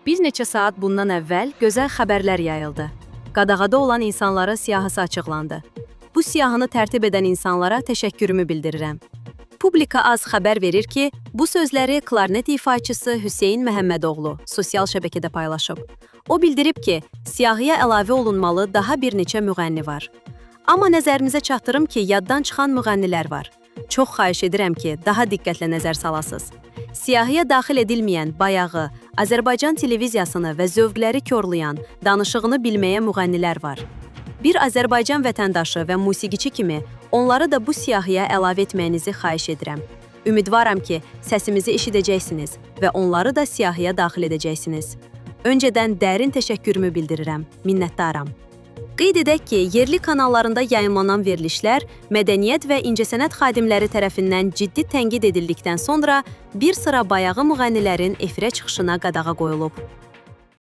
Bir neçə saat bundan əvvəl gözəl xəbərlər yayıldı. Qadağada olan insanların siyahısı açıqlandı. Bu siyahını tərtib edən insanlara təşəkkürümü bildirirəm. Publika az xəbər verir ki, bu sözləri klarnet ifaçısı Hüseyn Məhəmmədoğlu sosial şəbəkədə paylaşıb. O bildirib ki, siyahıya əlavə olunmalı daha bir neçə müğənni var. Amma nəzərinizə çatdırım ki, yaddan çıxan müğənnilər var. Çox xahiş edirəm ki, daha diqqətlə nəzər salasınız. Siyahıya daxil edilməyən bayağı, Azərbaycan televiziyasını və zövqləri korlayan, danışığını bilməyə müğənnilər var. Bir Azərbaycan vətəndaşı və musiqiçi kimi onları da bu siyahıya əlavə etməyinizi xahiş edirəm. Ümidvaram ki, səsimizi eşidəcəksiniz və onları da siyahıya daxil edəcəksiniz. Öncədən dərin təşəkkürümü bildirirəm, minnətdaram. Qeyd edək ki, yerli kanallarında yayımlanan verilişlər mədəniyyət və incəsənət xadimləri tərəfindən ciddi tənqid edildikdən sonra bir sıra bayağı müğənnilərin efirə çıxışına qadağa qoyulub.